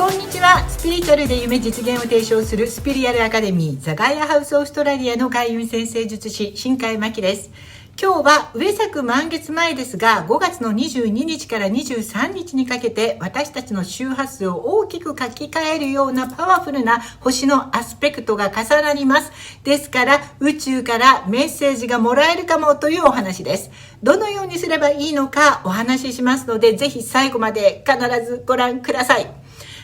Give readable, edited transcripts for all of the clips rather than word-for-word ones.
こんにちは。スピリチュアルで夢実現を提唱するスピリアルアカデミーザガイアハウスオーストラリアの開運先生術師新海真希です。今日は上作満月前ですが、5月の22日から23日にかけて私たちの周波数を大きく書き換えるようなパワフルな星のアスペクトが重なります。ですから宇宙からメッセージがもらえるかもというお話です。どのようにすればいいのかお話ししますので、ぜひ最後まで必ずご覧ください。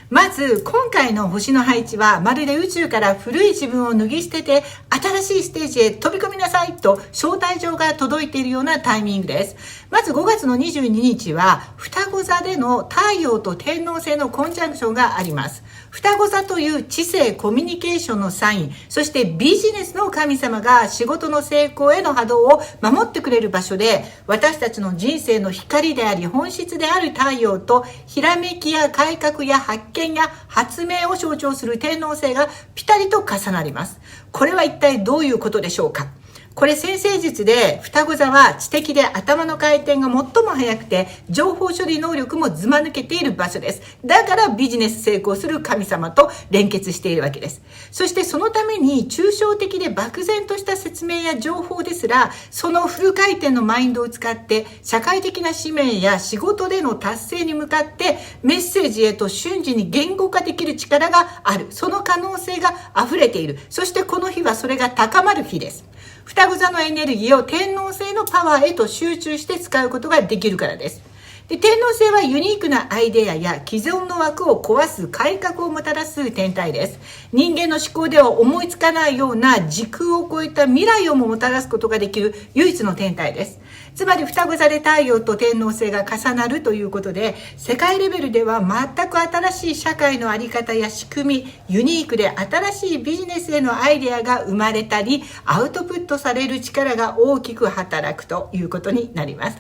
まず今回の星の配置はまるで宇宙から古い自分を脱ぎ捨てて新しいステージへ飛び込みなさいと招待状が届いているようなタイミングです。まず5月の22日は双子座での太陽と天王星のコンジャンクションがあります。双子座という知性コミュニケーションのサイン、そしてビジネスの神様が仕事の成功への波動を守ってくれる場所で、私たちの人生の光であり本質である太陽とひらめきや改革や発見や発明を象徴する天王星がピタリと重なります。これは一体どういうことでしょうか。これ占星術で双子座は知的で頭の回転が最も速くて情報処理能力もずば抜けている場所です。だからビジネス成功する神様と連結しているわけです。そしてそのために抽象的で漠然とした説明や情報ですら、そのフル回転のマインドを使って社会的な使命や仕事での達成に向かってメッセージへと瞬時に言語化できる力がある。その可能性が溢れている。そしてこの日はそれが高まる日です。双子座のエネルギーを天王星のパワーへと集中して使うことができるからです。で、天王星はユニークなアイデアや既存の枠を壊す改革をもたらす天体です。人間の思考では思いつかないような時空を超えた未来をももたらすことができる唯一の天体です。つまり双子座で太陽と天王星が重なるということで、世界レベルでは全く新しい社会の在り方や仕組み、ユニークで新しいビジネスへのアイデアが生まれたり、アウトプットされる力が大きく働くということになります。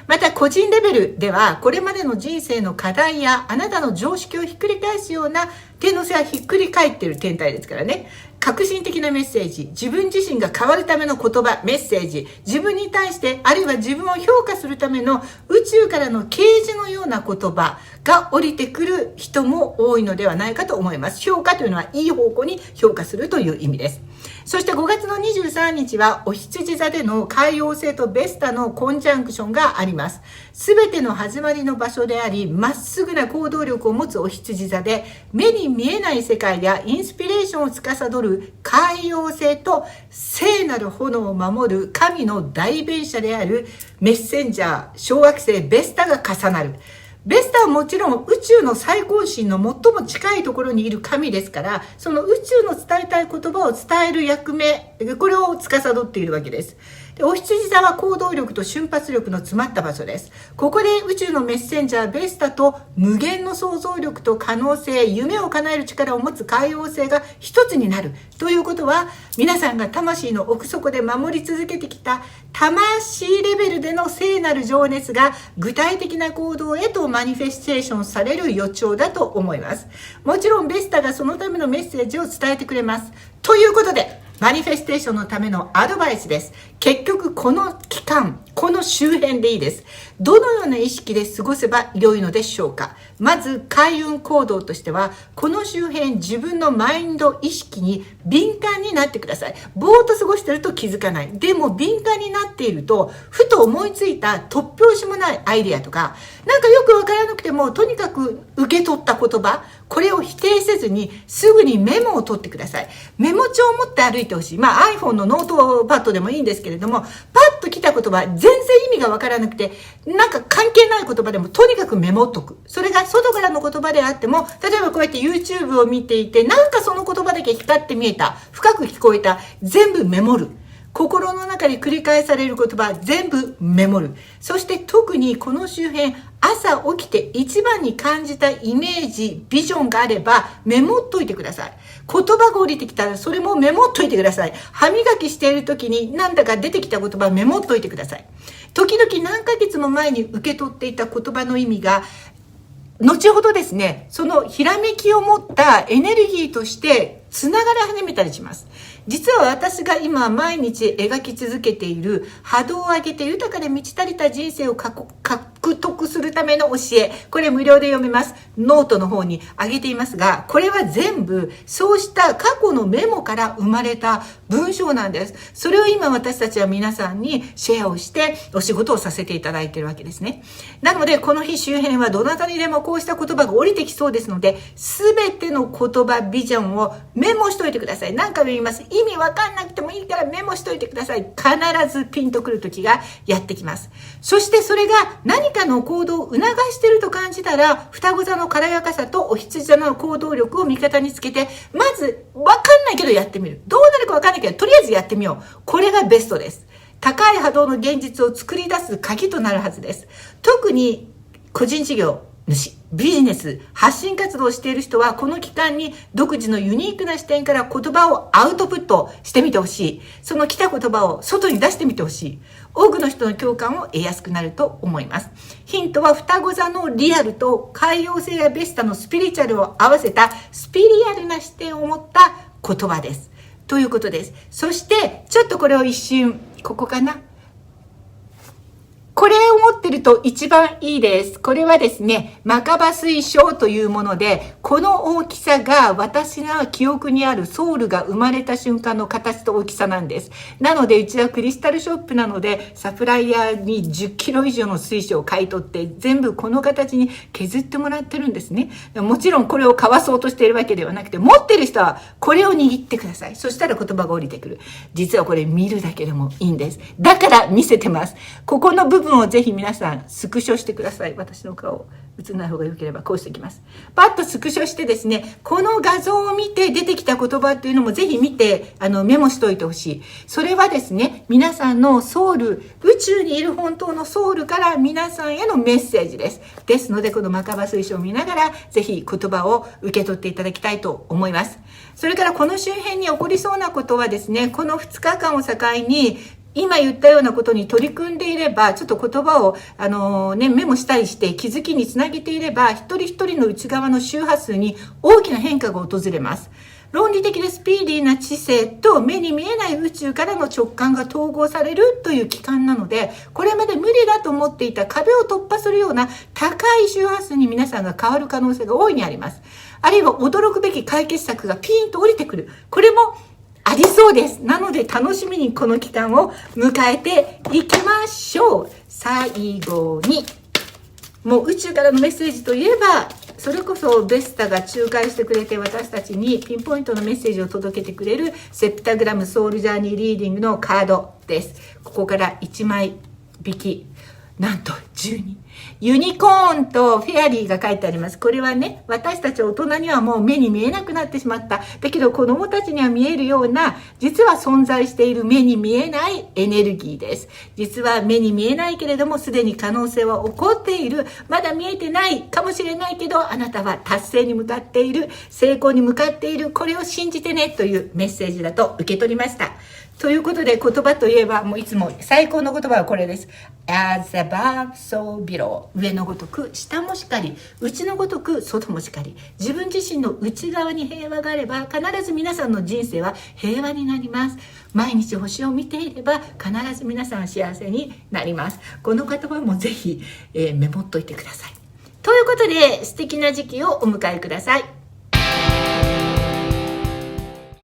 また個人レベルではこれまでの人生の課題やあなたの常識をひっくり返すような、天王星はひっくり返っている天体ですからね。革新的なメッセージ、自分自身が変わるための言葉、メッセージ、自分に対してあるいは自分を評価するための宇宙からの啓示のような言葉が降りてくる人も多いのではないかと思います。評価というのはいい方向に評価するという意味です。そして5月の23日はお羊座での海王星とベスタのコンジャンクションがあります。すべての始まりの場所であり、まっすぐな行動力を持つお羊座で、目に見えない世界やインスピレーションを司る海王星と聖なる炎を守る神の代弁者であるメッセンジャー小惑星ベスタが重なる。ベスタはもちろん宇宙の最高神の最も近いところにいる神ですから、その宇宙の伝えたい言葉を伝える役目、これを司っているわけです。で、お羊座は行動力と瞬発力の詰まった場所です。ここで宇宙のメッセンジャーベスタと無限の想像力と可能性、夢を叶える力を持つ海王星が一つになるということは、皆さんが魂の奥底で守り続けてきた魂レベルでの聖なる情熱が具体的な行動へとマニフェステーションされる予兆だと思います。もちろんベスタがそのためのメッセージを伝えてくれます。ということで、マニフェステーションのためのアドバイスです。結局この期間、この周辺でいいです。どのような意識で過ごせば良いのでしょうか。まず開運行動としては、この周辺自分のマインド意識に敏感になってください。ぼーっと過ごしてると気づかない。でも敏感になっていると、ふと思いついた突拍子もないアイデアとか、なんかよくわからなくてもとにかく受け取った言葉、これを否定せずにすぐにメモを取ってください。メモ帳を持って歩いてほしい。iPhone のノートパッドでもいいんですけれども、パッと来た言葉、全然意味がわからなくて、なんか関係ない言葉でもとにかくメモっとく。それが外からの言葉であっても、例えばこうやって YouTube を見ていて、なんかその言葉だけ光って見えた、深く聞こえた、全部メモる。心の中で繰り返される言葉全部メモる。そして特にこの周辺、朝起きて一番に感じたイメージ、ビジョンがあればメモっといてください。言葉が降りてきたらそれもメモっといてください。歯磨きしている時になんだか出てきた言葉メモっといてください。時々何ヶ月も前に受け取っていた言葉の意味が後ほどですね、そのひらめきを持ったエネルギーとしてつながり始めたりします。実は私が今毎日描き続けている波動を上げて豊かで満ち足りた人生を書く獲得するための教え、これ無料で読めます。ノートの方に上げていますが、これは全部そうした過去のメモから生まれた文章なんです。それを今私たちは皆さんにシェアをしてお仕事をさせていただいているわけですね。なのでこの日周辺はどなたにでもこうした言葉が降りてきそうですので、すべての言葉、ビジョンをメモしといてください。何回も言います。意味わかんなくてもいいからメモしといてください。必ずピンとくる時がやってきます。そしてそれが何かの行動を促していると感じたら、双子座の軽やかさとお羊座の行動力を味方につけて、まずわかんないけどやってみる。どうなるかわかんないけど、とりあえずやってみよう。これがベストです。高い波動の現実を作り出す鍵となるはずです。特に個人事業主、ビジネス、発信活動をしている人はこの期間に独自のユニークな視点から言葉をアウトプットしてみてほしい。その来た言葉を外に出してみてほしい。多くの人の共感を得やすくなると思います。ヒントは双子座のリアルと海洋星やベスタのスピリチュアルを合わせたスピリアルな視点を持った言葉です。ということです。そしてちょっとこれを一瞬、ここかな。これを持ってると一番いいです。これはですね、マカバ水晶というもので、この大きさが私の記憶にあるソウルが生まれた瞬間の形と大きさなんです。なので、うちはクリスタルショップなので、サプライヤーに10キロ以上の水晶を買い取って、全部この形に削ってもらってるんですね。もちろんこれを買わそうとしているわけではなくて、持ってる人はこれを握ってください。そしたら言葉が降りてくる。実はこれ見るだけでもいいんです。だから見せてます。ここの部分をぜひ皆さんスクショしてください。私の顔映らない方が良ければこうしておきます。パッとスクショしてですね、この画像を見て出てきた言葉っていうのもぜひ見てメモしといてほしい。それはですね、皆さんのソウル、宇宙にいる本当のソウルから皆さんへのメッセージです。ですのでこのマカバ水晶を見ながらぜひ言葉を受け取っていただきたいと思います。それからこの周辺に起こりそうなことはですね、この2日間を境に今言ったようなことに取り組んでいれば、ちょっと言葉を、メモしたりして気づきにつなげていれば、一人一人の内側の周波数に大きな変化が訪れます。論理的でスピーディーな知性と目に見えない宇宙からの直感が統合されるという期間なので、これまで無理だと思っていた壁を突破するような高い周波数に皆さんが変わる可能性が大いにあります。あるいは驚くべき解決策がピーンと降りてくる。これもありそうです。なので楽しみにこの期間を迎えていきましょう。最後に、もう宇宙からのメッセージといえば、それこそベスタが仲介してくれて私たちにピンポイントのメッセージを届けてくれるセプタグラムソウルジャーニーリーディングのカードです。ここから1枚引き。なんと12。ユニコーンとフェアリーが書いてあります。これはね、私たち大人にはもう目に見えなくなってしまった。だけど子供たちには見えるような、実は存在している目に見えないエネルギーです。実は目に見えないけれども、すでに可能性は起こっている。まだ見えてないかもしれないけど、あなたは達成に向かっている。成功に向かっている。これを信じてねというメッセージだと受け取りました。ということで言葉といえばもういつも最高の言葉はこれです。As above, so below。上のごとく下もしかり、内のごとく外もしかり。自分自身の内側に平和があれば必ず皆さんの人生は平和になります。毎日星を見ていれば必ず皆さん幸せになります。この言葉もぜひ、メモっといてください。ということで素敵な時期をお迎えください。